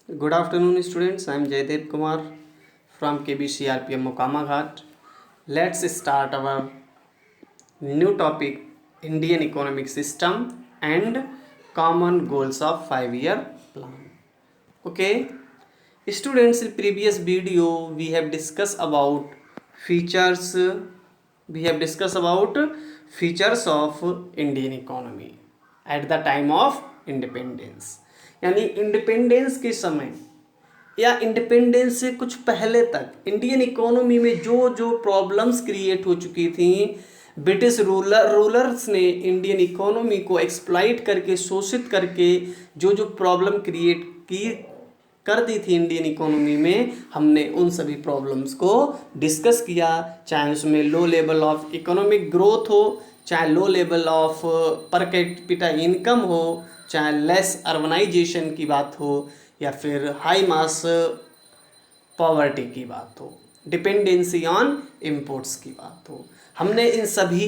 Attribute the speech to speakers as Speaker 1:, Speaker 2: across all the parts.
Speaker 1: Good afternoon, students. I am Jaydev Kumar from KBCRPM Mokama Ghat. Let's start our new topic, Indian economic system and common goals of 5-year plan. Okay, students, in previous video we have discussed about features. We have discussed about features of Indian economy at the time of independence. यानी independence के समय या independence से कुछ पहले तक Indian economy में जो जो प्रॉब्लम्स क्रिएट हो चुकी थी, ब्रिटिश रूलर्स ने इंडियन इकोनॉमी को एक्सप्लॉइट करके, शोषित करके जो जो प्रॉब्लम क्रिएट की कर दी थी इंडियन इकोनॉमी में, हमने उन सभी प्रॉब्लम्स को डिस्कस किया। चाहे उसमें low level of economic growth हो, चाहे low level of per capita income हो, चाहे लेस अर्बनाइजेशन की बात हो, या फिर हाई मास पॉवर्टी की बात हो, डिपेंडेंसी ऑन इंपोर्ट्स की बात हो। हमने इन सभी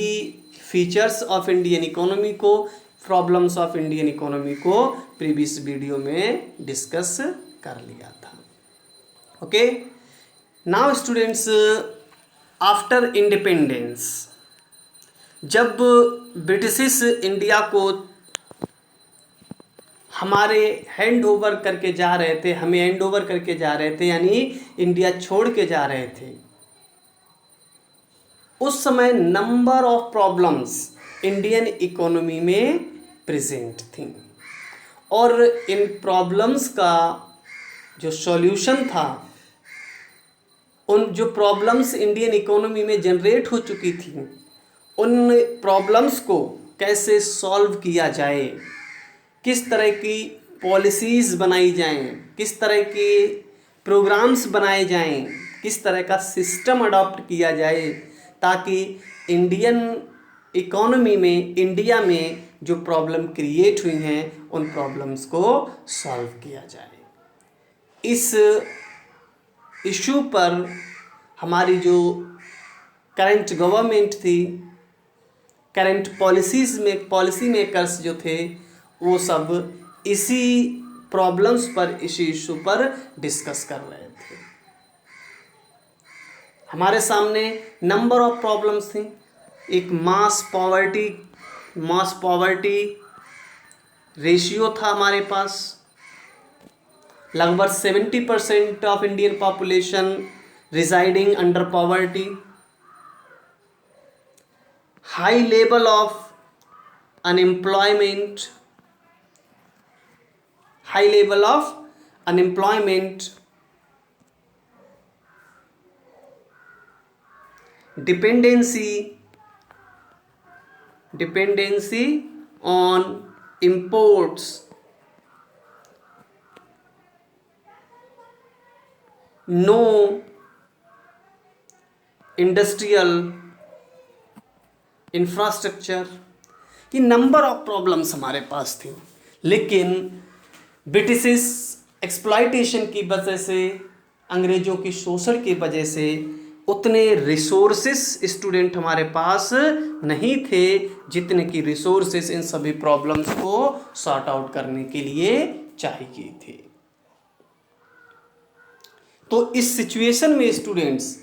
Speaker 1: फीचर्स ऑफ इंडियन इकोनॉमी को, प्रॉब्लम्स ऑफ इंडियन इकोनॉमी को प्रीवियस वीडियो में डिस्कस कर लिया था। Okay, now students, after independence जब ब्रिटिश इंडिया को हमारे हैंड ओवर करके जा रहे थे, हमें हैंड ओवर करके जा रहे थे, यानी इंडिया छोड़ के जा रहे थे, उस समय number of problems Indian economy में प्रेजेंट थी, और इन प्रॉब्लम्स का जो सॉल्यूशन था, उन जो प्रॉब्लम्स इंडियन इकोनॉमी में जनरेट हो चुकी थी, उन प्रॉब्लम्स को कैसे सॉल्व किया जाए, किस तरह की पॉलिसीज़ बनाई जाएं, किस तरह के प्रोग्राम्स बनाए जाएं, किस तरह का सिस्टम अडॉप्ट किया जाए, ताकि इंडियन इकोनॉमी में, इंडिया में जो प्रॉब्लम क्रिएट हुई हैं, उन प्रॉब्लम्स को सॉल्व किया जाए। इस इशू पर हमारी जो करंट गवर्नमेंट थी, करंट पॉलिसी मेकर्स जो थे, वो सब इसी प्रॉब्लम्स पर, इसी इशू पर डिस्कस कर रहे थे। हमारे सामने नंबर ऑफ प्रॉब्लम्स थी। एक मास पॉवर्टी रेशियो था हमारे पास। लगभग 70% of Indian population residing under poverty. High level of unemployment, dependency on imports, no industrial infrastructure. ये नंबर ऑफ प्रॉब्लम्स हमारे पास थी, लेकिन ब्रिटिश एक्सप्लॉइटेशन की वजह से, अंग्रेज़ों की शोषण की वजह से उतने रिसोर्सेस स्टूडेंट हमारे पास नहीं थे जितने की रिसोर्सेस इन सभी प्रॉब्लम्स को सॉर्ट आउट करने के लिए चाहिए थे। तो इस सिचुएशन में स्टूडेंट्स,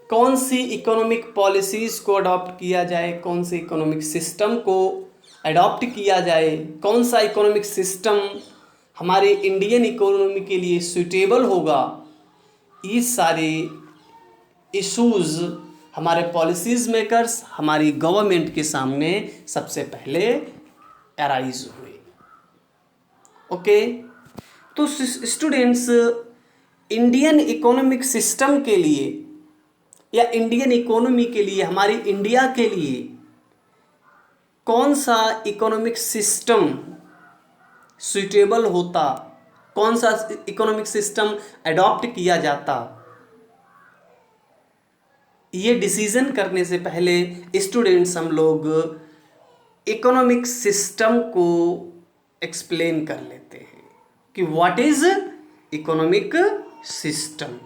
Speaker 1: कौन सी इकोनॉमिक पॉलिसीज़ को अडॉप्ट किया जाए, कौन से इकोनॉमिक सिस्टम को अडॉप्ट किया जाए, कौन सा इकोनॉमिक सिस्टम हमारे इंडियन इकोनॉमी के लिए सूटेबल होगा, ये सारे इश्यूज़ हमारे पॉलिसीज़ मेकर्स, हमारी गवर्नमेंट के सामने सबसे पहले अराइज हुए। ओके, तो स्टूडेंट्स, इंडियन इकोनॉमिक सिस्टम के लिए या इंडियन इकोनॉमी के लिए, हमारी इंडिया के लिए कौन सा इकोनॉमिक सिस्टम सूटेबल होता, कौन सा इकोनॉमिक सिस्टम अडॉप्ट किया जाता, ये डिसीजन करने से पहले स्टूडेंट्स हम लोग इकोनॉमिक सिस्टम को एक्सप्लेन कर लेते हैं कि व्हाट इज इकोनॉमिक सिस्टम,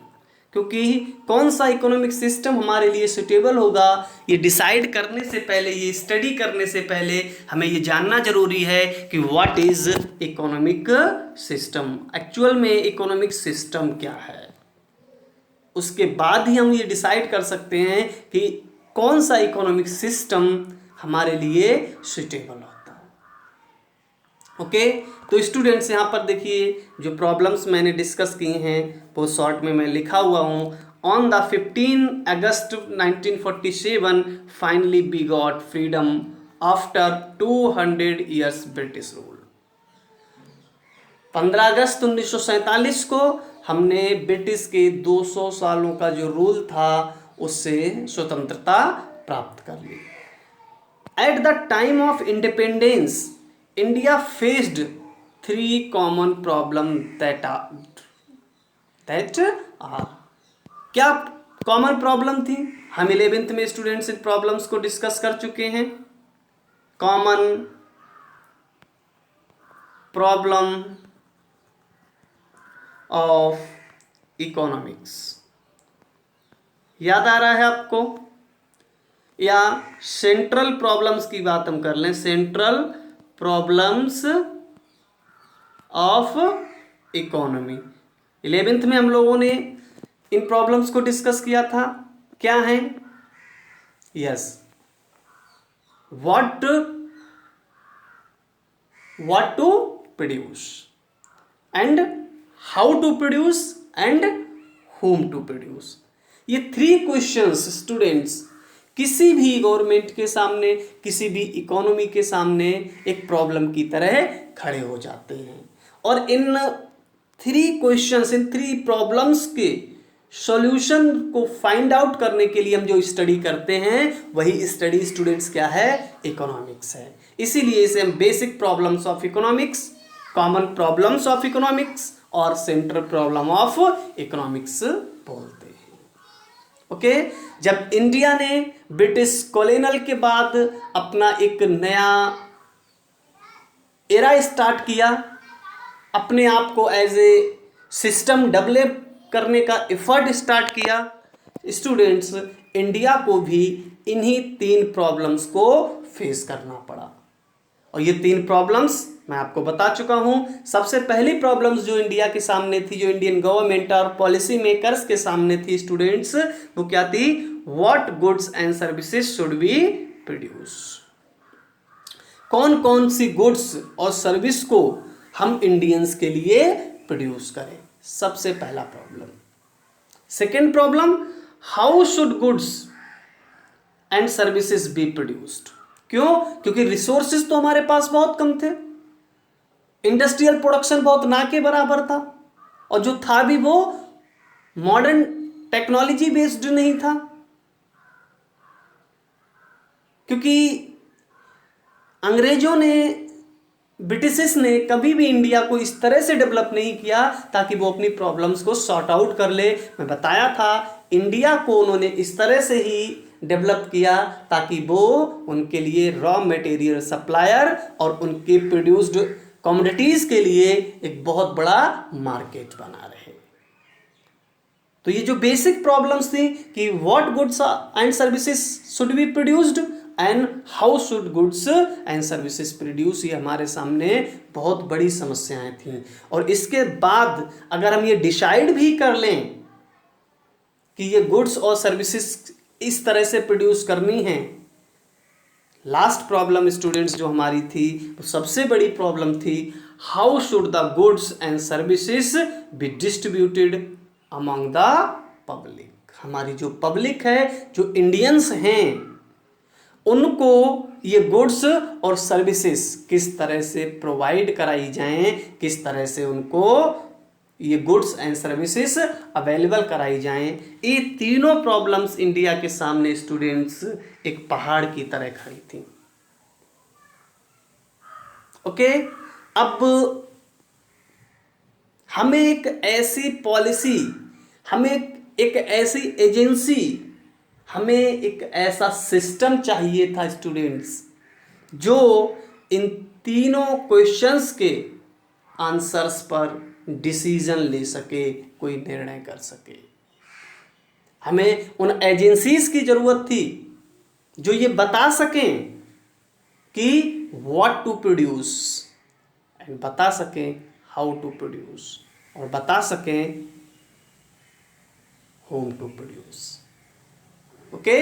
Speaker 1: क्योंकि कौन सा इकोनॉमिक सिस्टम हमारे लिए सुटेबल होगा ये डिसाइड करने से पहले, ये स्टडी करने से पहले हमें ये जानना जरूरी है कि what is economic system, actual में इकोनॉमिक सिस्टम क्या है। उसके बाद ही हम ये डिसाइड कर सकते हैं कि कौन सा इकोनॉमिक सिस्टम हमारे लिए सुटेबल होता है। ओके, तो स्टूडेंट्स यहाँ पर देखिए जो प्रॉब्लम्स मैंने डिस्कस की हैं वो शॉर्ट में मैं लिखा हुआ हूँ। On the 15 August 1947 finally we got freedom after 200 years British rule. 15 अगस्त 1947 को हमने ब्रिटिश के 200 सालों का जो रूल था उससे स्वतंत्रता प्राप्त कर ली। At the time of independence India faced 3 common problem that are. क्या कॉमन प्रॉब्लम थी? हम 11th में स्टूडेंट्स इन प्रॉब्लम्स को डिस्कस कर चुके हैं। कॉमन प्रॉब्लम ऑफ इकोनॉमिक्स, याद आ रहा है आपको? या सेंट्रल प्रॉब्लम्स की बात हम कर लें, central problems of economy. 11th में हम लोगों ने इन प्रॉब्लम्स को डिस्कस किया था। क्या है? Yes, what to produce and how to produce and whom to produce. ये 3 क्वेश्चंस स्टूडेंट्स किसी भी गवर्नमेंट के सामने, किसी भी इकोनॉमी के सामने एक प्रॉब्लम की तरह खड़े हो जाते हैं। और इन 3 क्वेश्चंस, इन 3 प्रॉब्लम्स के सॉल्यूशन को फाइंड आउट करने के लिए हम जो स्टडी करते हैं वही स्टडी स्टूडेंट्स क्या है? इकोनॉमिक्स है। इसीलिए इसे हम basic problems of economics, common problems of economics और सेंट्रल प्रॉब्लम ऑफ इकोनॉमिक्स बोलते हैं। ओके, जब इंडिया ने ब्रिटिश कॉलोनियल के बाद अपना एक नया एरा स्टार्ट किया, अपने आप को एज ए सिस्टम डेवलप करने का एफर्ट स्टार्ट किया, स्टूडेंट्स इंडिया को भी इन्हीं 3 प्रॉब्लम्स को फेस करना पड़ा। और ये 3 प्रॉब्लम्स मैं आपको बता चुका हूं। सबसे पहली प्रॉब्लम्स जो इंडिया के सामने थी, जो इंडियन गवर्नमेंट और पॉलिसी मेकर्स के सामने थी स्टूडेंट्स, वो क्या थी? What goods and services should be produce. कौन कौन सी गुड्स और सर्विस को हम इंडियंस के लिए प्रोड्यूस करें, सबसे पहला problem. Second problem, how should goods and services be produced. क्यों? क्योंकि रिसोर्सेज तो हमारे पास बहुत कम थे, इंडस्ट्रियल प्रोडक्शन बहुत ना के बराबर था, और जो था भी वो मॉडर्न टेक्नोलॉजी बेस्ड नहीं था। क्योंकि अंग्रेजों ने, ब्रिटिशर्स ने कभी भी इंडिया को इस तरह से डेवलप नहीं किया ताकि वो अपनी प्रॉब्लम्स को सॉर्ट आउट कर ले। मैं बताया था इंडिया को उन्होंने इस तरह से ही डेवलप किया ताकि वो उनके लिए रॉ मटेरियल सप्लायर और उनके प्रोड्यूस्ड कमोडिटीज के लिए एक बहुत बड़ा मार्केट बना रहे। तो ये जो बेसिक प्रॉब्लम्स थी कि what goods and services should be produced and how should goods and services produce, ये हमारे सामने बहुत बड़ी समस्याएं थी। और इसके बाद अगर हम ये डिसाइड भी कर लें कि ये गुड्स और सर्विसेज इस तरह से प्रोड्यूस करनी है, लास्ट प्रॉब्लम स्टूडेंट्स जो हमारी थी वो सबसे बड़ी प्रॉब्लम थी, how should the goods and services B distributed among the public. हमारी जो पब्लिक है, जो इंडियंस हैं, उनको ये गुड्स और सर्विसेज किस तरह से प्रोवाइड कराई जाएं, किस तरह से उनको ये गुड्स एंड सर्विसेज अवेलेबल कराई जाएं। ये तीनों प्रॉब्लम्स इंडिया के सामने स्टूडेंट्स एक पहाड़ की तरह खड़ी थी। ओके, अब हमें एक ऐसी पॉलिसी, हमें एक ऐसी एजेंसी, हमें एक ऐसा सिस्टम चाहिए था स्टूडेंट्स जो इन तीनों क्वेश्चंस के आंसर्स पर डिसीजन ले सके, कोई निर्णय कर सके। हमें उन एजेंसीज की ज़रूरत थी जो ये बता सकें कि व्हाट टू प्रोड्यूस एंड बता सकें हाउ टू प्रोड्यूस और बता सकें होम टू प्रोड्यूस। ओके,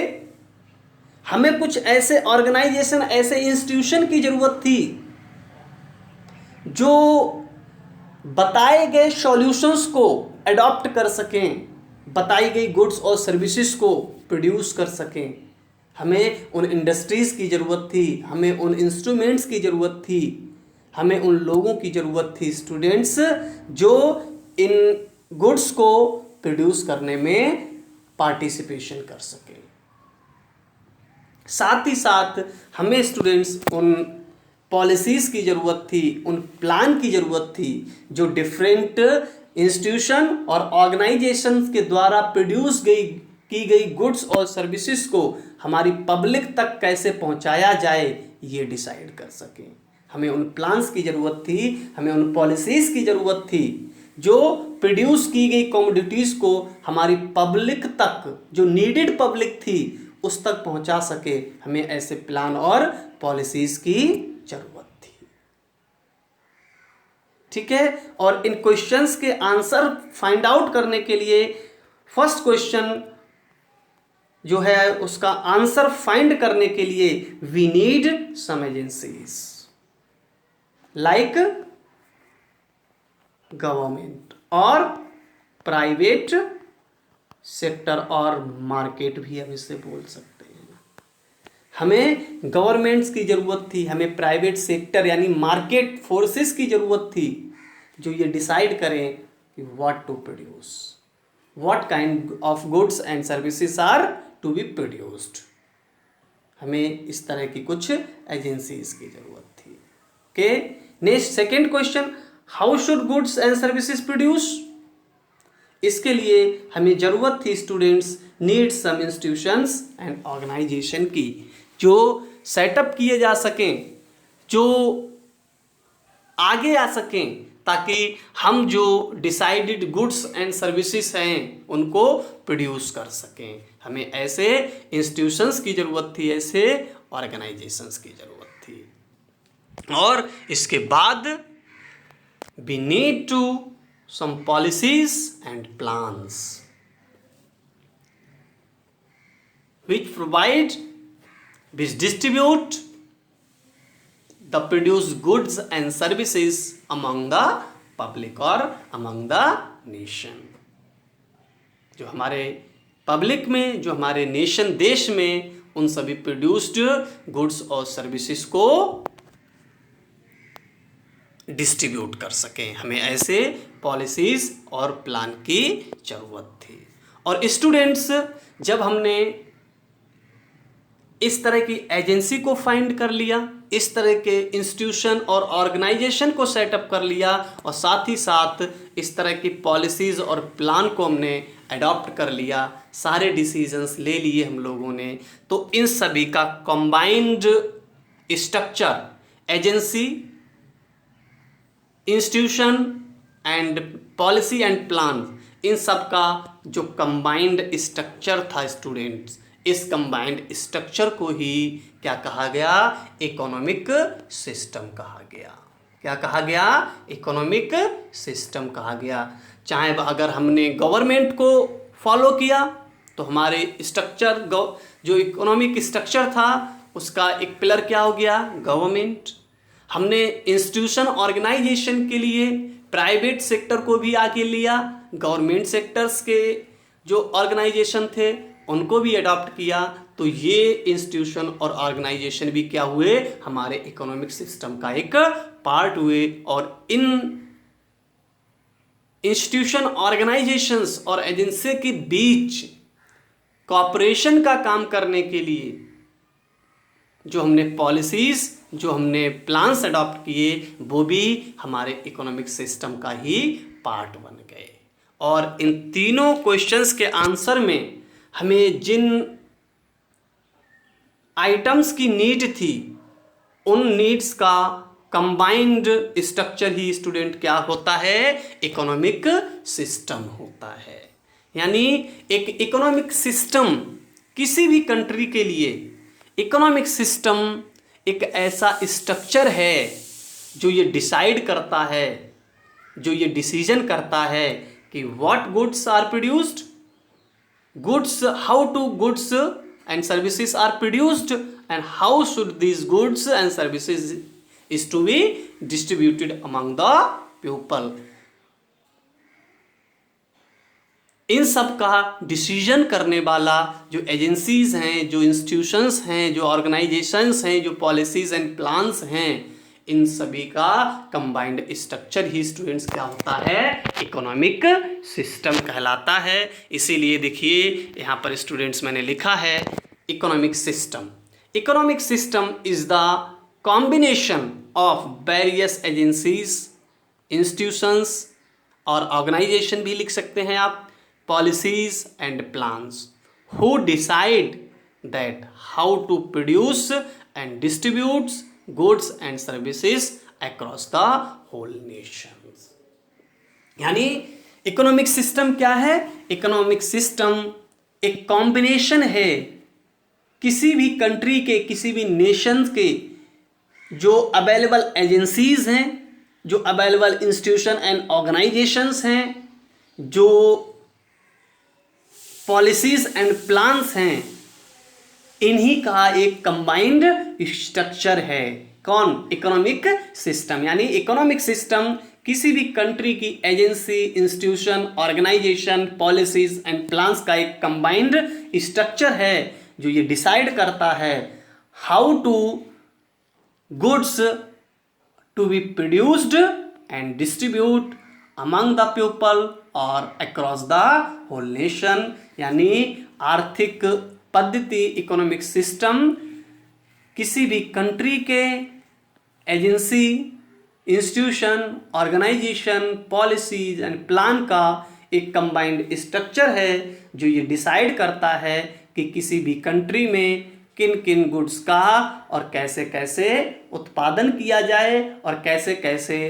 Speaker 1: हमें कुछ ऐसे ऑर्गेनाइजेशन, ऐसे इंस्टीट्यूशन की ज़रूरत थी जो बताए गए सॉल्यूशंस को अडॉप्ट कर सकें, बताई गई गुड्स और सर्विसेज को प्रोड्यूस कर सकें। हमें उन इंडस्ट्रीज़ की ज़रूरत थी, हमें उन इंस्ट्रूमेंट्स की ज़रूरत थी, हमें उन लोगों की ज़रूरत थी, स्टूडेंट्स, जो इन गुड्स को प्रोड्यूस करने में पार्टिसिपेशन कर सकें। साथ ही साथ हमें स्टूडेंट्स उन पॉलिसीज़ की ज़रूरत थी, उन प्लान की ज़रूरत थी जो डिफरेंट इंस्टीट्यूशन और ऑर्गेनाइजेशंस के द्वारा प्रोड्यूस की गई गुड्स और सर्विसेज को हमारी पब्लिक तक कैसे पहुंचाया जाए ये डिसाइड कर सकें। हमें उन प्लान्स की ज़रूरत थी, हमें उन पॉलिसीज़ की ज़रूरत थी जो प्रोड्यूस की गई कमोडिटीज़ को हमारी पब्लिक तक, जो नीडेड पब्लिक थी, उस तक पहुंचा सके। हमें ऐसे प्लान और पॉलिसीज़ की ज़रूरत थी। ठीक है, और इन क्वेश्चंस के आंसर फाइंड आउट करने के लिए फर्स्ट क्वेश्चन जो है उसका आंसर फाइंड करने के लिए we need some agencies like government और प्राइवेट सेक्टर और मार्केट भी हम इसे बोल सकते हैं। हमें गवर्नमेंट्स की ज़रूरत थी, हमें प्राइवेट सेक्टर यानी मार्केट फोर्सेस की ज़रूरत थी जो ये डिसाइड करें कि what to produce, what kind of goods and services are to be produced. हमें इस तरह की कुछ एजेंसीज की ज़रूरत थी। Okay, next second question, how should goods and services produce? इसके लिए हमें ज़रूरत थी students, need some institutions and organisation की जो सेटअप किए जा सकें, जो आगे आ सकें, ताकि हम जो डिसाइडेड गुड्स एंड सर्विसेज हैं उनको प्रोड्यूस कर सकें। हमें ऐसे इंस्टीट्यूशंस की ज़रूरत थी, ऐसे ऑर्गेनाइजेशंस की ज़रूरत थी। और इसके बाद we need to some policies and plans which distribute the produced goods and services among the public or among the nation। जो हमारे पब्लिक में, जो हमारे नेशन, देश में उन सभी प्रोड्यूस्ड गुड्स और सर्विसेज को डिस्ट्रीब्यूट कर सकें। हमें ऐसे पॉलिसीज़ और प्लान की ज़रूरत थी। और स्टूडेंट्स, जब हमने इस तरह की एजेंसी को फाइंड कर लिया, इस तरह के इंस्टीट्यूशन और ऑर्गेनाइजेशन को सेटअप कर लिया और साथ ही साथ इस तरह की पॉलिसीज़ और प्लान को हमने अडॉप्ट कर लिया, सारे डिसीजंस ले लिए हम लोगों ने, तो इन सभी का combined structure, agency, institution and policy and plan, इन सब का जो कंबाइंड स्ट्रक्चर था स्टूडेंट्स, इस कंबाइंड स्ट्रक्चर को ही क्या कहा गया? इकोनॉमिक सिस्टम कहा गया। क्या कहा गया? इकोनॉमिक सिस्टम कहा गया। चाहे अगर हमने गवर्नमेंट को फॉलो किया तो हमारे स्ट्रक्चर, जो इकोनॉमिक स्ट्रक्चर था उसका एक पिलर क्या हो गया? गवर्नमेंट। हमने इंस्टीट्यूशन ऑर्गेनाइजेशन के लिए प्राइवेट सेक्टर को भी आगे लिया, गवर्नमेंट सेक्टर्स के जो ऑर्गेनाइजेशन थे उनको भी अडॉप्ट किया, तो ये इंस्टीट्यूशन और ऑर्गेनाइजेशन भी क्या हुए? हमारे इकोनॉमिक सिस्टम का एक पार्ट हुए। और इन इंस्टीट्यूशन, ऑर्गेनाइजेशंस और एजेंसी के बीच कॉपरेशन का काम करने के लिए जो हमने पॉलिसीज़, जो हमने प्लान्स अडॉप्ट किए, वो भी हमारे इकोनॉमिक सिस्टम का ही पार्ट बन गए। और इन तीनों क्वेश्चंस के आंसर में हमें जिन आइटम्स की नीड थी, उन नीड्स का कंबाइंड स्ट्रक्चर ही स्टूडेंट क्या होता है? इकोनॉमिक सिस्टम होता है। यानी एक इकोनॉमिक सिस्टम, किसी भी कंट्री के लिए इकोनॉमिक सिस्टम एक ऐसा स्ट्रक्चर है जो ये डिसाइड करता है, जो ये डिसीजन करता है कि what goods are produced, goods, how to goods and services are produced and how should these goods and services is to be distributed among the people. इन सब का डिसीजन करने वाला जो एजेंसीज हैं, जो इंस्टीट्यूशंस हैं, जो ऑर्गेनाइजेशंस हैं, जो पॉलिसीज एंड प्लान्स हैं, इन सभी का कंबाइंड स्ट्रक्चर ही स्टूडेंट्स क्या होता है, इकोनॉमिक सिस्टम कहलाता है। इसीलिए देखिए यहाँ पर स्टूडेंट्स मैंने लिखा है economic system. Economic system is the combination of various agencies, institutions और ऑर्गेनाइजेशन भी लिख सकते हैं आप, policies and plans who decide that how to produce and distribute goods and services across the whole nations। यानी इकोनॉमिक सिस्टम क्या है, economic system एक कॉम्बिनेशन है किसी भी कंट्री के, किसी भी नेशन के जो अवेलेबल एजेंसीज हैं, जो अवेलेबल इंस्टीट्यूशन एंड ऑर्गेनाइजेशंस हैं, जो पॉलिसीज एंड प्लान्स हैं, इन्हीं का एक कंबाइंड स्ट्रक्चर है। कौन, इकोनॉमिक सिस्टम। यानी इकोनॉमिक सिस्टम किसी भी कंट्री की agency, institution, organisation, policies and plans का एक कंबाइंड स्ट्रक्चर है जो ये डिसाइड करता है how to goods to be produced and distribute among the people और अक्रॉस द होल नेशन। यानी आर्थिक पद्धति, इकोनॉमिक सिस्टम किसी भी कंट्री के agency, institution, organisation, policies and plan का एक कंबाइंड स्ट्रक्चर है जो ये डिसाइड करता है कि किसी भी कंट्री में किन किन गुड्स का और कैसे कैसे उत्पादन किया जाए और कैसे कैसे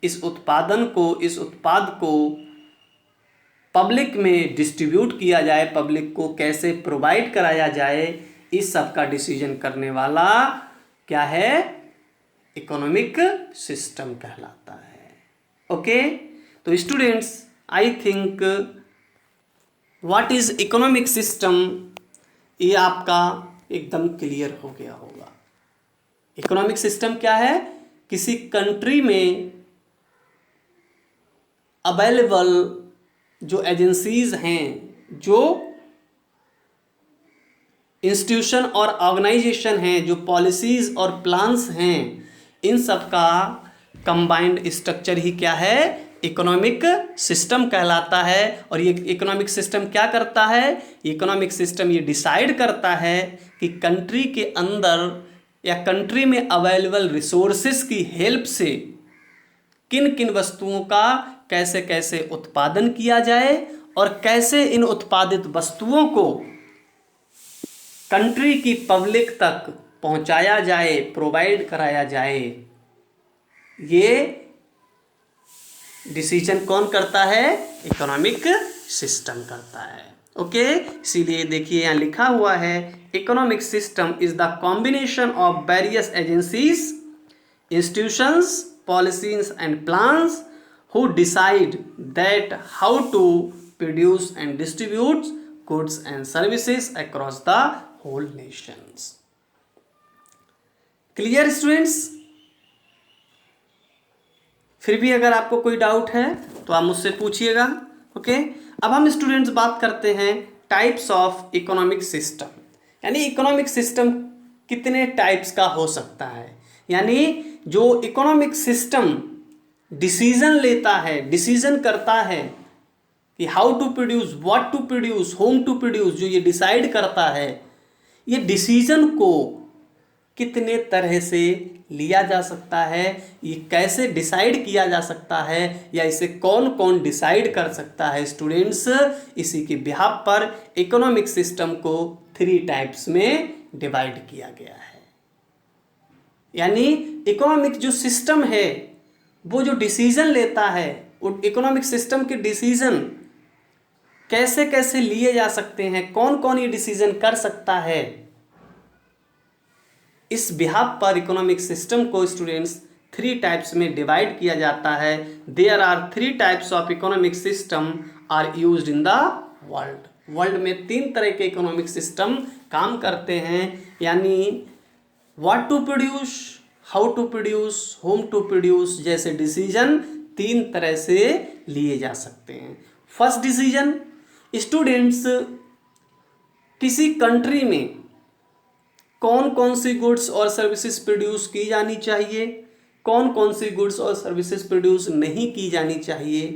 Speaker 1: इस उत्पाद को पब्लिक में डिस्ट्रीब्यूट किया जाए, पब्लिक को कैसे प्रोवाइड कराया जाए, इस सब का डिसीजन करने वाला क्या है, इकोनॉमिक सिस्टम कहलाता है। ओके, तो students I think what is economic system, ये आपका एकदम क्लियर हो गया होगा। इकोनॉमिक सिस्टम क्या है, किसी कंट्री में अवेलेबल जो एजेंसीज हैं, जो इंस्टीट्यूशन और ऑर्गेनाइजेशन हैं, जो पॉलिसीज और प्लान्स हैं, इन सब का कंबाइंड स्ट्रक्चर ही क्या है, इकोनॉमिक सिस्टम कहलाता है। और ये इकोनॉमिक सिस्टम क्या करता है, इकोनॉमिक सिस्टम ये डिसाइड करता है कि कंट्री के अंदर या कंट्री में अवेलेबल रिसोर्सेस की हेल्प से किन किन वस्तुओं का कैसे कैसे उत्पादन किया जाए और कैसे इन उत्पादित वस्तुओं को कंट्री की पब्लिक तक पहुंचाया जाए, प्रोवाइड कराया जाए। ये डिसीजन कौन करता है, इकोनॉमिक सिस्टम करता है। ओके, इसीलिए देखिए यहाँ लिखा हुआ है economic system is the combination of various agencies, institutions, policies and plans who decide that how to produce and distribute goods and services across the whole nations। Clear students? फिर भी अगर आपको कोई डाउट है तो आप मुझसे पूछिएगा। ओके, अब हम स्टूडेंट्स बात करते हैं टाइप्स ऑफ इकोनॉमिक सिस्टम। यानी इकोनॉमिक सिस्टम कितने टाइप्स का हो सकता है। यानी जो इकोनॉमिक सिस्टम डिसीजन लेता है, डिसीजन करता है कि how to produce, what to produce, whom to produce, जो ये डिसाइड करता है, ये डिसीजन को कितने तरह से लिया जा सकता है, ये कैसे डिसाइड किया जा सकता है, या इसे कौन कौन डिसाइड कर सकता है। स्टूडेंट्स, इसी के बिहाफ पर इकोनॉमिक सिस्टम को 3 टाइप्स में डिवाइड किया गया है। यानी इकोनॉमिक जो सिस्टम है वो जो डिसीजन लेता है, वो इकोनॉमिक सिस्टम के डिसीजन कैसे कैसे लिए जा सकते हैं, कौन कौन ये डिसीजन कर सकता है, इस बिहाफ पर इकोनॉमिक सिस्टम को स्टूडेंट्स 3 टाइप्स में डिवाइड किया जाता है। There are 3 types of economic system are used in the world. World में 3 तरह के इकोनॉमिक सिस्टम काम करते हैं, यानी what to produce, how to produce, whom to produce जैसे डिसीजन 3 तरह से लिए जा सकते हैं। फर्स्ट डिसीजन, स्टूडेंट्स किसी कंट्री में कौन कौन सी गुड्स और सर्विसेज प्रोड्यूस की जानी चाहिए, कौन कौन सी गुड्स और सर्विसेज प्रोड्यूस नहीं की जानी चाहिए,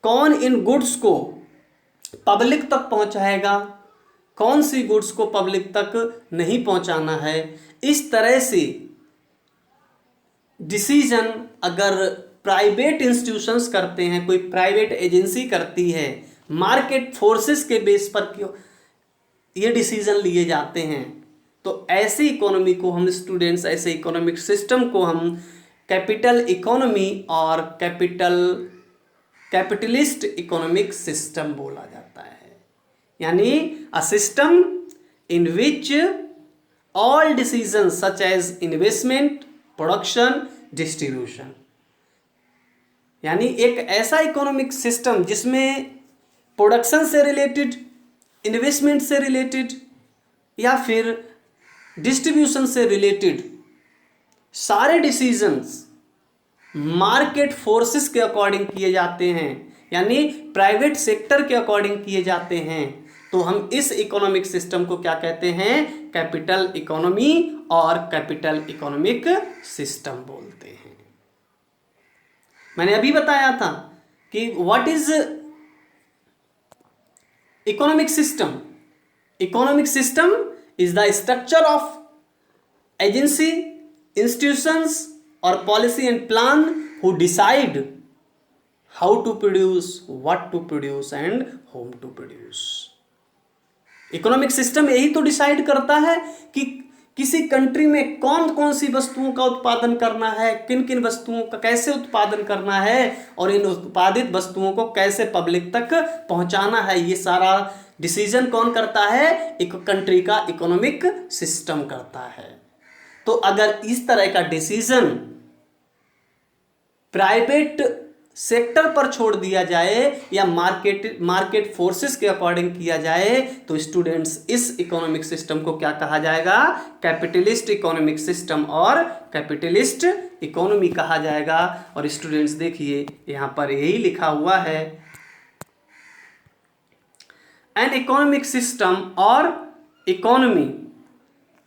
Speaker 1: कौन इन गुड्स को पब्लिक तक पहुंचाएगा, कौन सी गुड्स को पब्लिक तक नहीं पहुंचाना है। इस तरह से डिसीजन अगर प्राइवेट इंस्टीट्यूशंस करते हैं, कोई प्राइवेट एजेंसी करती है, मार्केट फोर्सेस के बेस पर क्यों ये डिसीजन लिए जाते हैं, तो ऐसी इकोनॉमी को हम स्टूडेंट्स, ऐसे इकोनॉमिक सिस्टम को हम कैपिटल इकोनॉमी और कैपिटलिस्ट इकोनॉमिक सिस्टम बोला जाता है। यानी a system in which all decisions such as investment, production, distribution, यानी एक ऐसा इकोनॉमिक सिस्टम जिसमें प्रोडक्शन से रिलेटेड, इन्वेस्टमेंट से रिलेटेड या फिर डिस्ट्रीब्यूशन से रिलेटेड सारे डिसीजंस मार्केट फोर्सेस के अकॉर्डिंग किए जाते हैं, यानी प्राइवेट सेक्टर के अकॉर्डिंग किए जाते हैं। तो हम इस इकोनॉमिक सिस्टम को क्या कहते हैं, कैपिटल इकोनॉमी और कैपिटल इकोनॉमिक सिस्टम बोलते हैं। मैंने अभी बताया था कि what is economic system. Economic system is the structure of agency, institutions or policy and plan who decide how to produce, what to produce and whom to produce. Economic system यही तो decide करता है कि किसी country में कौन कौन सी वस्तुओं का उत्पादन करना है, किन किन वस्तुओं का कैसे उत्पादन करना है और इन उत्पादित वस्तुओं को कैसे पब्लिक तक पहुंचाना है। ये सारा डिसीजन कौन करता है, एक कंट्री का इकोनॉमिक सिस्टम करता है। तो अगर इस तरह का डिसीजन प्राइवेट सेक्टर पर छोड़ दिया जाए या मार्केट फोर्सेस के अकॉर्डिंग किया जाए, तो स्टूडेंट्स इस इकोनॉमिक सिस्टम को क्या कहा जाएगा, कैपिटलिस्ट इकोनॉमिक सिस्टम और कैपिटलिस्ट इकोनॉमी कहा जाएगा। और स्टूडेंट्स देखिए यहां पर यही लिखा हुआ है, an economic system or economy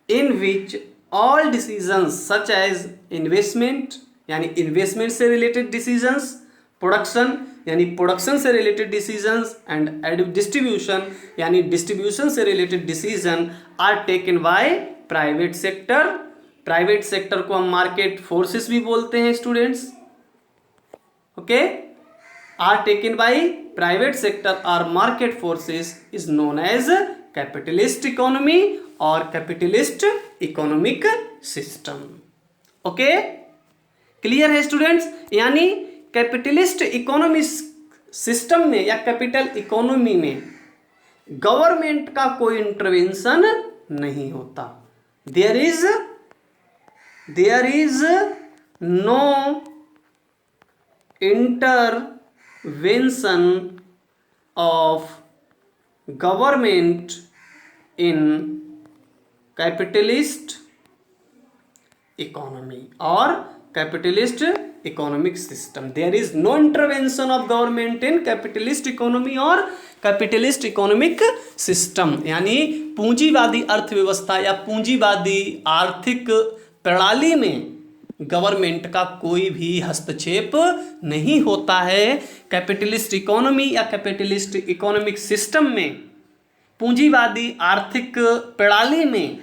Speaker 1: in which all decisions such as investment यानी इन्वेस्टमेंट से रिलेटेड डिसीजंस, प्रोडक्शन यानी प्रोडक्शन से रिलेटेड डिसीजंस एंड डिस्ट्रीब्यूशन यानी डिस्ट्रीब्यूशन से related decision are taken by private sector. Private sector को हम market forces भी बोलते हैं students, okay. are taken by private sector or market forces is known as capitalist economy or capitalist economic system. Okay, clear है students. यानी capitalist economy system में या capital economy में गवर्नमेंट का कोई इंटरवेंशन नहीं होता। There is no intervention of government in capitalist economy or capitalist economic system. There is no intervention of government in capitalist economy or capitalist economic system. यानी पूंजीवादी अर्थव्यवस्था या पूंजीवादी आर्थिक प्रणाली में गवर्नमेंट का कोई भी हस्तक्षेप नहीं होता है। कैपिटलिस्ट इकोनॉमी या कैपिटलिस्ट इकोनॉमिक सिस्टम में, पूंजीवादी आर्थिक प्रणाली में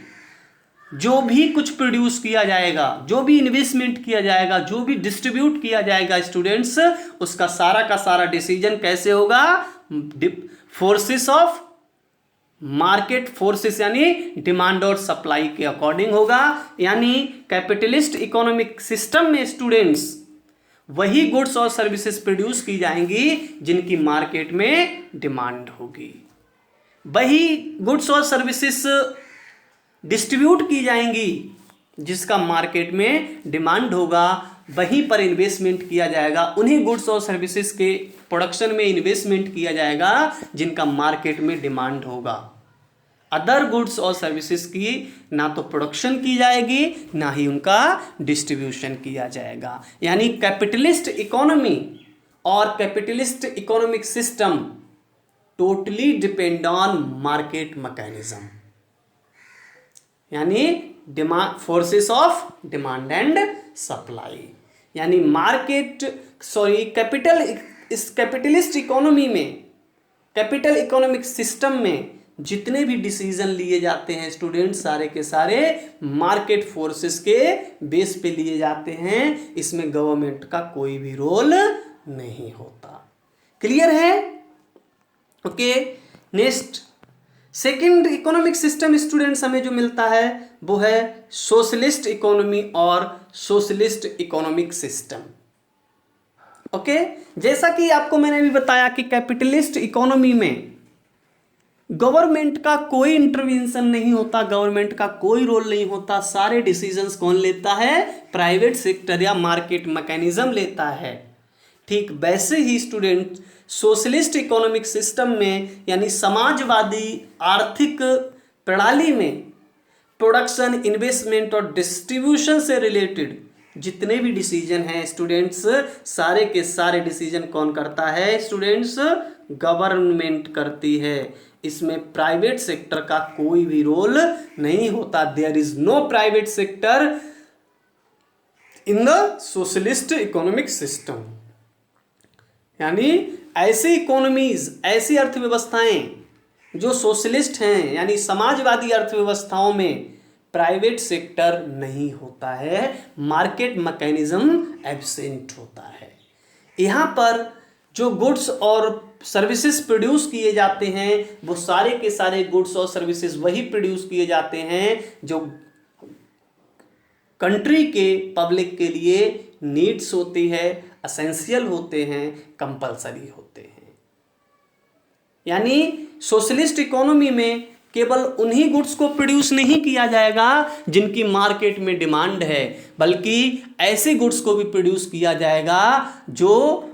Speaker 1: जो भी कुछ प्रोड्यूस किया जाएगा, जो भी इन्वेस्टमेंट किया जाएगा, जो भी डिस्ट्रीब्यूट किया जाएगा स्टूडेंट्स, उसका सारा का सारा डिसीजन कैसे होगा, फोर्सेस ऑफ मार्केट फोर्सेस यानी डिमांड और सप्लाई के अकॉर्डिंग होगा। यानी कैपिटलिस्ट इकोनॉमिक सिस्टम में स्टूडेंट्स वही गुड्स और सर्विसेज प्रोड्यूस की जाएंगी जिनकी मार्केट में डिमांड होगी, वही गुड्स और सर्विसेज डिस्ट्रीब्यूट की जाएंगी जिसका मार्केट में डिमांड होगा, वहीं पर इन्वेस्टमेंट किया जाएगा, उन्हीं गुड्स और सर्विसेज के प्रोडक्शन में इन्वेस्टमेंट किया जाएगा जिनका मार्केट में डिमांड होगा। अदर गुड्स और सर्विसेज की ना तो प्रोडक्शन की जाएगी ना ही उनका डिस्ट्रीब्यूशन किया जाएगा। यानी कैपिटलिस्ट इकोनॉमी और capitalist economic system totally depend on market mechanism, यानी demand, forces of demand and supply. यानी इस कैपिटलिस्ट इकोनॉमी में, कैपिटल इकोनॉमिक सिस्टम में जितने भी डिसीजन लिए जाते हैं स्टूडेंट, सारे के सारे मार्केट फोर्सेस के बेस पे लिए जाते हैं, इसमें गवर्नमेंट का कोई भी रोल नहीं होता। क्लियर है? Okay, next second economic system students हमें जो मिलता है वो है सोशलिस्ट इकोनॉमी और सोशलिस्ट इकोनॉमिक सिस्टम। ओके, जैसा कि आपको मैंने अभी बताया कि कैपिटलिस्ट इकोनॉमी में गवर्नमेंट का कोई इंटरवेंशन नहीं होता, गवर्नमेंट का कोई रोल नहीं होता, सारे डिसीजंस कौन लेता है? प्राइवेट सेक्टर या मार्केट मैकेनिज्म लेता है। ठीक वैसे ही स्टूडेंट सोशलिस्ट इकोनॉमिक सिस्टम में यानी समाजवादी आर्थिक प्रणाली में प्रोडक्शन, इन्वेस्टमेंट और डिस्ट्रीब्यूशन से रिलेटेड जितने भी डिसीजन हैं स्टूडेंट्स, सारे के सारे डिसीजन कौन करता है स्टूडेंट्स? गवर्नमेंट करती है। इसमें प्राइवेट सेक्टर का कोई भी रोल नहीं होता। There is no private sector in the socialist economic system. यानी ऐसी इकोनॉमीज, ऐसी अर्थव्यवस्थाएं जो सोशलिस्ट हैं यानी समाजवादी अर्थव्यवस्थाओं में प्राइवेट सेक्टर नहीं होता है, मार्केट मैकेनिज्म एब्सेंट होता है। यहाँ पर जो गुड्स और सर्विसेज प्रोड्यूस किए जाते हैं वो सारे के सारे गुड्स और सर्विसेज वही प्रोड्यूस किए जाते हैं जो कंट्री के पब्लिक के लिए नीड्स होती है, एसेंशियल होते हैं, कंपलसरी होते हैं। यानी सोशलिस्ट इकोनॉमी में केवल उन्हीं गुड्स को प्रोड्यूस नहीं किया जाएगा जिनकी मार्केट में डिमांड है, बल्कि ऐसे गुड्स को भी प्रोड्यूस किया जाएगा जो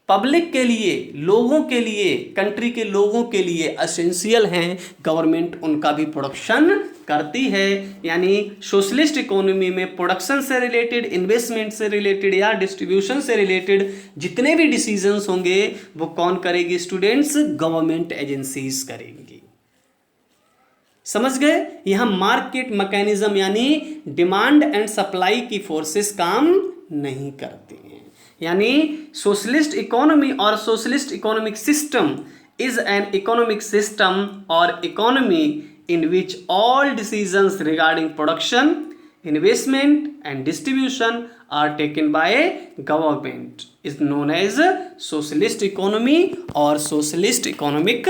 Speaker 1: पब्लिक के लिए, लोगों के लिए, कंट्री के लोगों के लिए एसेंशियल हैं। गवर्नमेंट उनका भी प्रोडक्शन करती है। यानी सोशलिस्ट इकोनॉमी में प्रोडक्शन से रिलेटेड, इन्वेस्टमेंट से रिलेटेड या डिस्ट्रीब्यूशन से रिलेटेड जितने भी डिसीजंस होंगे वो कौन करेगी स्टूडेंट्स? गवर्नमेंट एजेंसीज करेंगी। समझ गए? यहां मार्केट मैकेनिज्म यानी डिमांड एंड सप्लाई की फोर्सेस काम नहीं करती हैं। यानी सोशलिस्ट इकोनॉमी और socialist economic system is an economic system और economy in which all decisions regarding production, investment and distribution are taken by government is known as socialist economy और socialist economic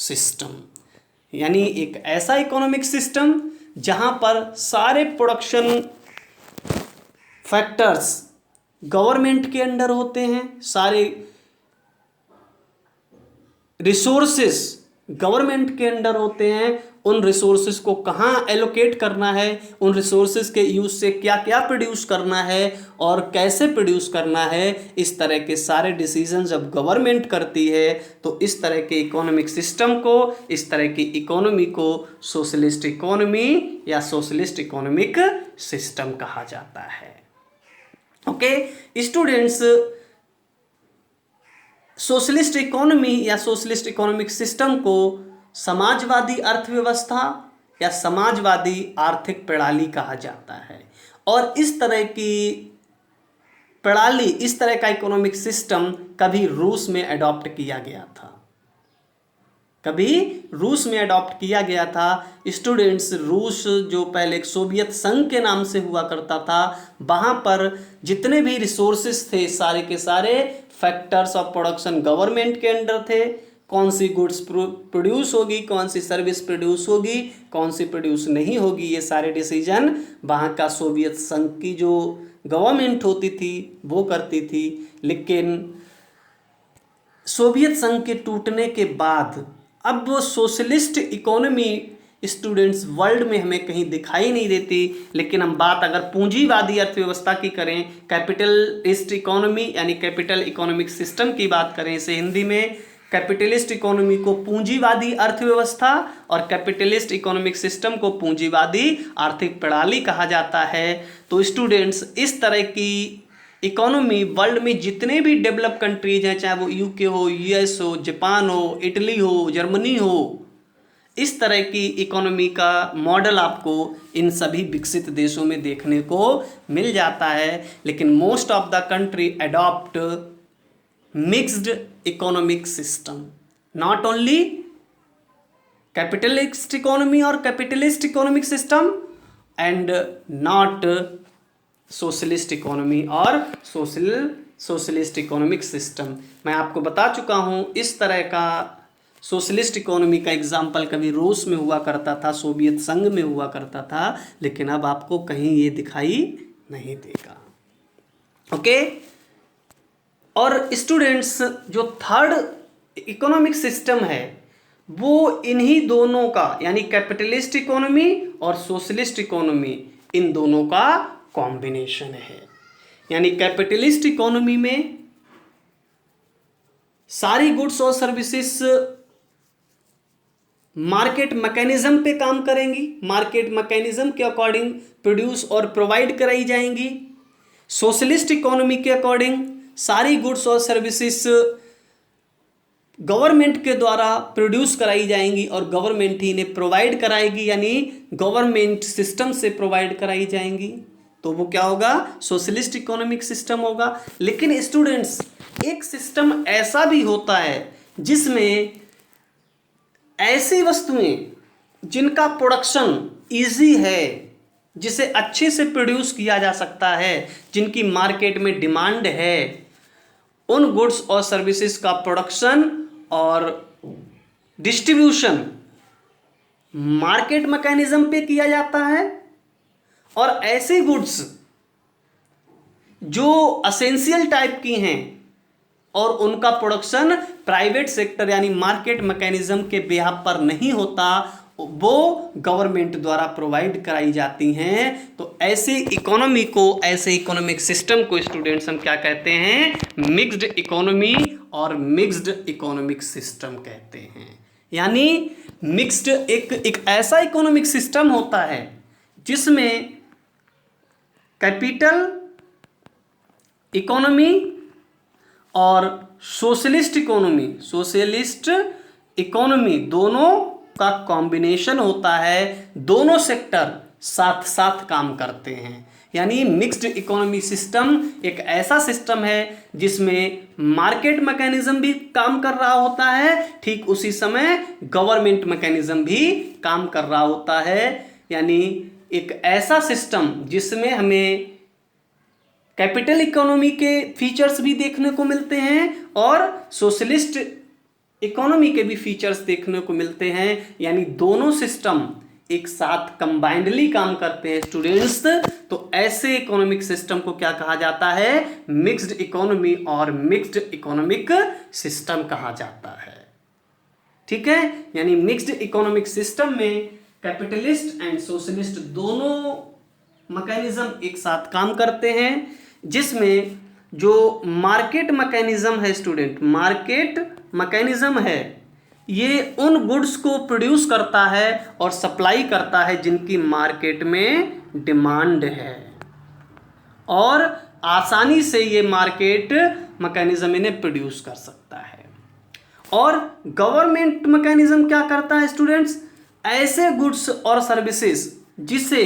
Speaker 1: system। यानी एक ऐसा economic system जहां पर सारे production factors government के under होते हैं, सारे रिसोर्सेस गवर्नमेंट के अंडर होते हैं, उन रिसोर्सेज को कहाँ एलोकेट करना है, उन रिसोर्सेज के यूज से क्या क्या प्रोड्यूस करना है और कैसे प्रोड्यूस करना है, इस तरह के सारे डिसीजन जब गवर्नमेंट करती है तो इस तरह के इकोनॉमिक सिस्टम को, इस तरह की इकोनॉमी को सोशलिस्ट इकोनॉमी या सोशलिस्ट इकोनॉमिक सिस्टम कहा जाता है। ओके स्टूडेंट्स, सोशलिस्ट इकोनॉमी या सोशलिस्ट इकोनॉमिक सिस्टम को समाजवादी अर्थव्यवस्था या समाजवादी आर्थिक प्रणाली कहा जाता है। और इस तरह की प्रणाली, इस तरह का इकोनॉमिक सिस्टम कभी रूस में अडॉप्ट किया गया था, कभी रूस में अडॉप्ट किया गया था। स्टूडेंट्स, रूस जो पहले एक सोवियत संघ के नाम से हुआ करता था, वहाँ पर जितने भी रिसोर्सेस थे सारे के सारे फैक्टर्स ऑफ प्रोडक्शन गवर्नमेंट के अंडर थे। कौन सी गुड्स प्रोड्यूस होगी, कौन सी सर्विस प्रोड्यूस होगी, कौन सी प्रोड्यूस नहीं होगी, ये सारे डिसीजन वहाँ का सोवियत संघ की जो गवर्नमेंट होती थी वो करती थी। लेकिन सोवियत संघ के टूटने के बाद अब वो सोशलिस्ट इकोनॉमी स्टूडेंट्स वर्ल्ड में हमें कहीं दिखाई नहीं देती। लेकिन हम बात अगर पूंजीवादी अर्थव्यवस्था की करें, कैपिटलिस्ट इकोनॉमी यानी कैपिटल इकोनॉमिक सिस्टम की बात करें, इसे हिंदी में कैपिटलिस्ट इकोनॉमी को पूंजीवादी अर्थव्यवस्था और कैपिटलिस्ट इकोनॉमिक सिस्टम को पूंजीवादी आर्थिक प्रणाली कहा जाता है। तो स्टूडेंट्स इस तरह की इकोनॉमी वर्ल्ड में जितने भी डेवलप कंट्रीज हैं, चाहे वो यूके हो, यूएस हो, जापान हो, इटली हो, जर्मनी हो, इस तरह की इकोनॉमी का मॉडल आपको इन सभी विकसित देशों में देखने को मिल जाता है। लेकिन most of the country adopt mixed economic system, not only capitalist economy और capitalist economic system and not socialist economy और सोशलिस्ट इकोनॉमिक सिस्टम। मैं आपको बता चुका हूँ इस तरह का सोशलिस्ट इकोनॉमी का एग्जाम्पल कभी रूस में हुआ करता था, सोवियत संघ में हुआ करता था, लेकिन अब आपको कहीं ये दिखाई नहीं देगा। ओके। और स्टूडेंट्स जो थर्ड इकोनॉमिक सिस्टम है वो इन्हीं दोनों का यानी कैपिटलिस्ट इकोनॉमी और सोशलिस्ट इकोनॉमी इन दोनों का कॉम्बिनेशन है। यानी कैपिटलिस्ट इकोनॉमी में सारी गुड्स और सर्विसेज मार्केट मैकेनिज्म पे काम करेंगी, मार्केट मैकेनिज्म के अकॉर्डिंग प्रोड्यूस और प्रोवाइड कराई जाएंगी। सोशलिस्ट इकोनॉमी के अकॉर्डिंग सारी गुड्स और सर्विसेज गवर्नमेंट के द्वारा प्रोड्यूस कराई जाएंगी और गवर्नमेंट ही इन्हें प्रोवाइड कराएगी, यानी गवर्नमेंट सिस्टम से प्रोवाइड कराई जाएंगी। तो वो क्या होगा? सोशलिस्ट इकोनॉमिक सिस्टम होगा। लेकिन स्टूडेंट्स एक सिस्टम ऐसा भी होता है जिसमें ऐसी वस्तुएं जिनका प्रोडक्शन इजी है, जिसे अच्छे से प्रोड्यूस किया जा सकता है, जिनकी मार्केट में डिमांड है, उन गुड्स और सर्विसेज का प्रोडक्शन और डिस्ट्रीब्यूशन मार्केट मैकेनिज्म पे किया जाता है। और ऐसे गुड्स जो असेंशियल टाइप की हैं और उनका प्रोडक्शन प्राइवेट सेक्टर यानी मार्केट मैकेनिज्म के बेहाव पर नहीं होता, वो गवर्नमेंट द्वारा प्रोवाइड कराई जाती हैं। तो ऐसे इकोनॉमी को, ऐसे इकोनॉमिक सिस्टम को स्टूडेंट्स हम क्या कहते हैं? मिक्स्ड इकोनॉमी और मिक्स्ड इकोनॉमिक सिस्टम कहते हैं। यानी मिक्स्ड एक ऐसा इकोनॉमिक सिस्टम होता है जिसमें कैपिटल इकोनॉमी और सोशलिस्ट इकोनॉमी दोनों का कॉम्बिनेशन होता है। दोनों सेक्टर साथ साथ काम करते हैं। यानी मिक्स्ड इकोनॉमी सिस्टम एक ऐसा सिस्टम है जिसमें मार्केट मैकेनिज्म भी काम कर रहा होता है, ठीक उसी समय गवर्नमेंट मैकेनिज्म भी काम कर रहा होता है। यानी एक ऐसा सिस्टम जिसमें हमें कैपिटल इकोनॉमी के फीचर्स भी देखने को मिलते हैं और सोशलिस्ट इकोनॉमी के भी फीचर्स देखने को मिलते हैं। यानी दोनों सिस्टम एक साथ कंबाइंडली काम करते हैं स्टूडेंट्स। तो ऐसे इकोनॉमिक सिस्टम को क्या कहा जाता है? मिक्स्ड इकोनॉमी और मिक्स्ड इकोनॉमिक सिस्टम कहा जाता है। ठीक है। यानी मिक्स्ड इकोनॉमिक सिस्टम में कैपिटलिस्ट एंड सोशलिस्ट दोनों मैकेनिज्म एक साथ काम करते हैं, जिसमें जो मार्केट मैकेनिज्म है स्टूडेंट, मार्केट मैकेनिज्म है, ये उन गुड्स को प्रोड्यूस करता है और सप्लाई करता है जिनकी मार्केट में डिमांड है, और आसानी से ये मार्केट मैकेनिज्म इन्हें प्रोड्यूस कर सकता है। और गवर्नमेंट मैकेनिज्म क्या करता है स्टूडेंट्स? ऐसे गुड्स और सर्विसेज जिसे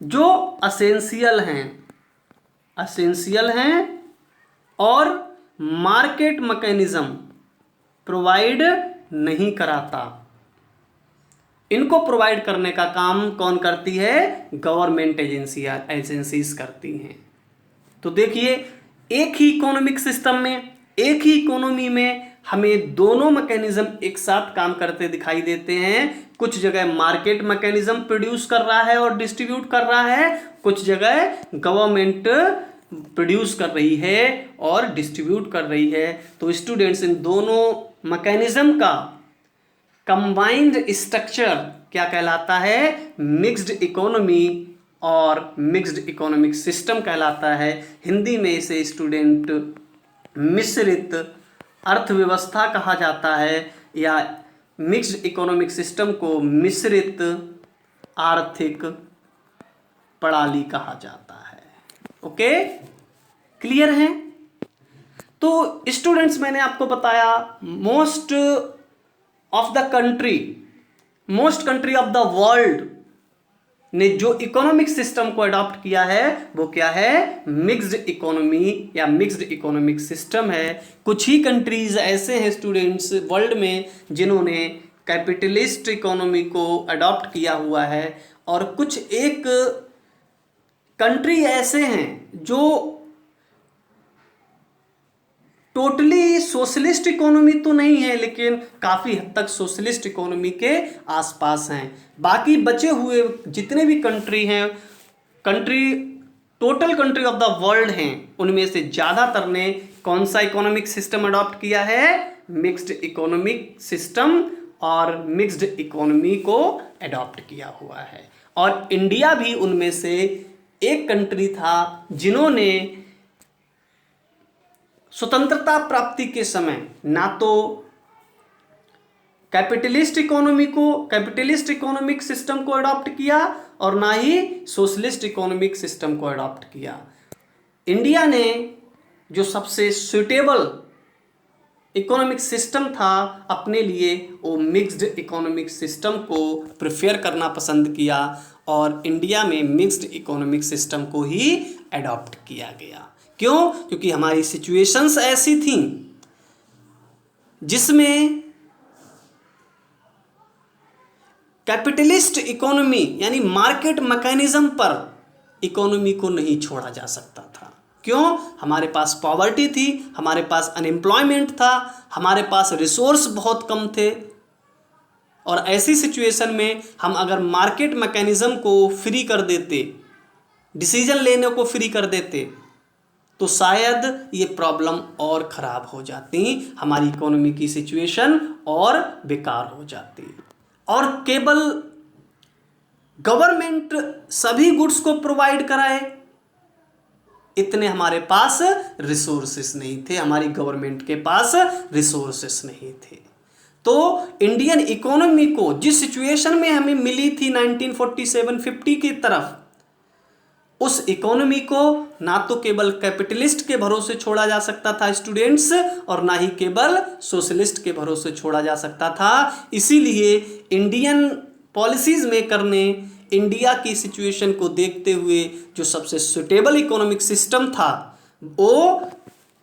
Speaker 1: जो असेंशियल हैं और मार्केट मैकेनिज्म प्रोवाइड नहीं कराता, इनको प्रोवाइड करने का काम कौन करती है? गवर्नमेंट एजेंसीज करती हैं। तो देखिए एक ही इकोनॉमिक सिस्टम में, एक ही इकोनॉमी में हमें दोनों मैकेनिज्म एक साथ काम करते दिखाई देते हैं। कुछ जगह मार्केट मैकेनिज्म प्रोड्यूस कर रहा है और डिस्ट्रीब्यूट कर रहा है, कुछ जगह गवर्नमेंट प्रोड्यूस कर रही है और डिस्ट्रीब्यूट कर रही है। तो स्टूडेंट्स, इन दोनों मैकेनिज्म का कंबाइंड स्ट्रक्चर क्या कहलाता है? मिक्स्ड इकोनॉमी और मिक्स्ड इकोनॉमिक सिस्टम कहलाता है। हिंदी में इसे स्टूडेंट मिश्रित अर्थव्यवस्था कहा जाता है, या मिक्स्ड इकोनॉमिक सिस्टम को मिश्रित आर्थिक प्रणाली कहा जाता है। ओके, क्लियर है? तो स्टूडेंट्स, मैंने आपको बताया most country of the world ने जो इकोनॉमिक सिस्टम को अडॉप्ट किया है वो क्या है? मिक्स्ड इकोनॉमी या मिक्स्ड इकोनॉमिक सिस्टम है। कुछ ही कंट्रीज ऐसे हैं स्टूडेंट्स वर्ल्ड में जिन्होंने कैपिटलिस्ट इकोनॉमी को अडॉप्ट किया हुआ है, और कुछ एक कंट्री ऐसे हैं जो टोटली सोशलिस्ट इकोनॉमी तो नहीं है, लेकिन काफ़ी हद तक सोशलिस्ट इकोनॉमी के आसपास हैं। बाकी बचे हुए जितने भी कंट्री हैं, total country of the world हैं, उनमें से ज़्यादातर ने कौन सा इकोनॉमिक सिस्टम अडॉप्ट किया है? मिक्स्ड इकोनॉमिक सिस्टम और मिक्स्ड इकोनॉमी को अडॉप्ट किया हुआ है। और इंडिया भी उनमें से एक कंट्री था जिन्होंने स्वतंत्रता प्राप्ति के समय ना तो कैपिटलिस्ट इकोनॉमिक सिस्टम को अडॉप्ट किया और ना ही सोशलिस्ट इकोनॉमिक सिस्टम को अडॉप्ट किया। इंडिया ने जो सबसे सुटेबल इकोनॉमिक सिस्टम था अपने लिए, वो मिक्स्ड इकोनॉमिक सिस्टम को प्रेफर करना पसंद किया, और इंडिया में मिक्स्ड इकोनॉमिक सिस्टम को ही अडॉप्ट किया गया। क्यों? क्योंकि हमारी सिचुएशंस ऐसी थी जिसमें कैपिटलिस्ट इकोनॉमी यानी मार्केट मैकेनिज्म पर इकोनॉमी को नहीं छोड़ा जा सकता था। क्यों? हमारे पास पॉवर्टी थी, हमारे पास अनएम्प्लॉयमेंट था, हमारे पास रिसोर्स बहुत कम थे, और ऐसी सिचुएशन में हम अगर मार्केट मैकेनिज्म को फ्री कर देते, डिसीजन लेने को फ्री कर देते, तो शायद ये प्रॉब्लम और ख़राब हो जाती, हमारी इकोनॉमी की सिचुएशन और बेकार हो जाती। और केवल गवर्नमेंट सभी गुड्स को प्रोवाइड कराए, इतने हमारे पास रिसोर्सेस नहीं थे, हमारी गवर्नमेंट के पास रिसोर्सेस नहीं थे। तो इंडियन इकोनॉमी को जिस सिचुएशन में हमें मिली थी 1947-50 की तरफ, उस इकोनॉमी को ना तो केवल कैपिटलिस्ट के भरोसे छोड़ा जा सकता था स्टूडेंट्स, और ना ही केवल सोशलिस्ट के भरोसे छोड़ा जा सकता था। इसीलिए इंडियन पॉलिसीज मेकर ने इंडिया की सिचुएशन को देखते हुए जो सबसे सुटेबल इकोनॉमिक सिस्टम था वो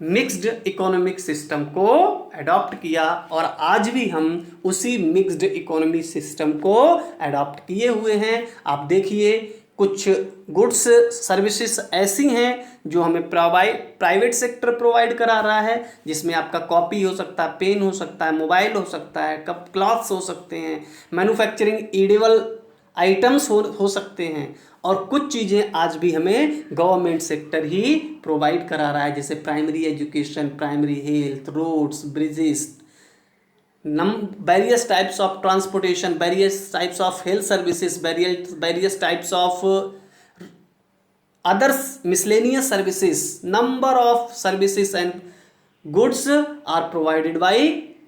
Speaker 1: मिक्स्ड इकोनॉमिक सिस्टम को अडॉप्ट किया, और आज भी हम उसी मिक्स्ड इकोनॉमिक सिस्टम को अडॉप्ट किए हुए हैं। आप देखिए, कुछ गुड्स सर्विसेज ऐसी हैं जो हमें प्राइवेट सेक्टर प्रोवाइड करा रहा है, जिसमें आपका कॉपी हो सकता है, पेन हो सकता है, मोबाइल हो सकता है, कप क्लॉथ्स हो सकते हैं, मैन्युफैक्चरिंग एडेबल आइटम्स हो सकते हैं, और कुछ चीज़ें आज भी हमें गवर्नमेंट सेक्टर ही प्रोवाइड करा रहा है, जैसे primary education, primary health, roads, bridges, various types of transportation, various types of health services, various types of other miscellaneous services. Number of services and goods are provided by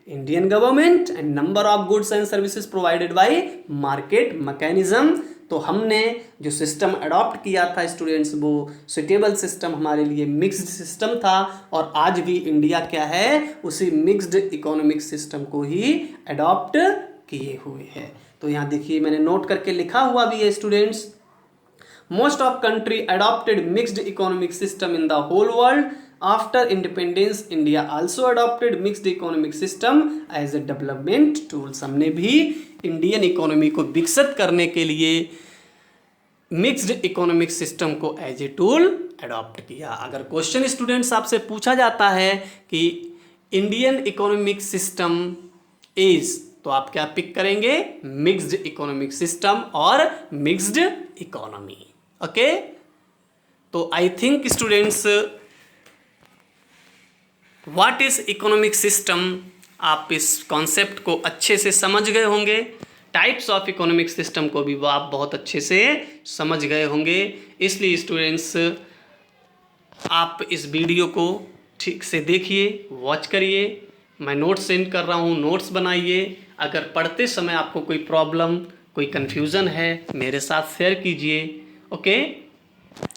Speaker 1: Indian government, and number of goods and services provided by market mechanism. तो हमने जो system adopt किया था students, वो suitable system हमारे लिए mixed system था, और आज भी इंडिया क्या है, उसी मिक्स्ड इकोनॉमिक सिस्टम को ही अडॉप्ट किए हुए है। तो यहाँ देखिए, मैंने नोट करके लिखा हुआ भी है students, most of country adopted mixed economic system in the whole world. After independence India also adopted mixed economic system as a development tools. हमने भी इंडियन इकोनॉमी को विकसित करने के लिए मिक्स्ड इकोनॉमिक सिस्टम को एज ए टूल अडॉप्ट किया। अगर क्वेश्चन स्टूडेंट्स आपसे पूछा जाता है कि इंडियन इकोनॉमिक सिस्टम इज, तो आप क्या पिक करेंगे? मिक्स्ड इकोनॉमिक सिस्टम और मिक्स्ड इकोनॉमी। ओके, तो I think students what is economic system, आप इस कॉन्सेप्ट को अच्छे से समझ गए होंगे। टाइप्स ऑफ इकोनॉमिक सिस्टम को भी वो आप बहुत अच्छे से समझ गए होंगे। इसलिए स्टूडेंट्स आप इस वीडियो को ठीक से देखिए, वॉच करिए। मैं नोट्स सेंड कर रहा हूँ, नोट्स बनाइए। अगर पढ़ते समय आपको कोई प्रॉब्लम, कोई कन्फ्यूज़न है, मेरे साथ शेयर कीजिए। ओके,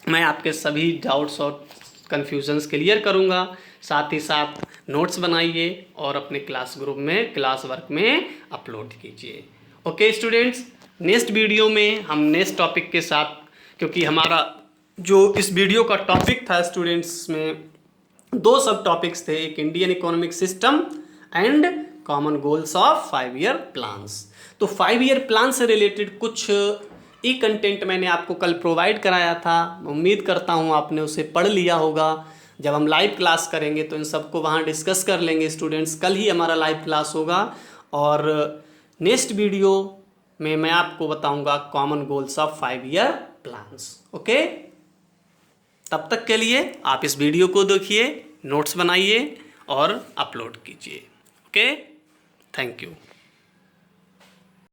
Speaker 1: मैं आपके सभी डाउट्स और कन्फ्यूजन्स क्लियर करूँगा। साथ ही साथ नोट्स बनाइए और अपने क्लास ग्रुप में, क्लास वर्क में अपलोड कीजिए। ओके स्टूडेंट्स, नेक्स्ट वीडियो में हम नेक्स्ट टॉपिक के साथ, क्योंकि हमारा जो इस वीडियो का टॉपिक था स्टूडेंट्स में 2 सब टॉपिक्स थे, एक Indian economic system and common goals of 5 year plans. तो 5 ईयर प्लान से रिलेटेड कुछ ई कंटेंट मैंने आपको कल प्रोवाइड कराया था। उम्मीद करता हूँ आपने उसे पढ़ लिया होगा। जब हम लाइव क्लास करेंगे तो इन सबको वहाँ डिस्कस कर लेंगे स्टूडेंट्स। कल ही हमारा लाइव क्लास होगा और नेक्स्ट वीडियो में मैं आपको बताऊंगा common goals of 5 year plans. Okay, तब तक के लिए आप इस वीडियो को देखिए, नोट्स बनाइए और अपलोड कीजिए। Okay, thank you.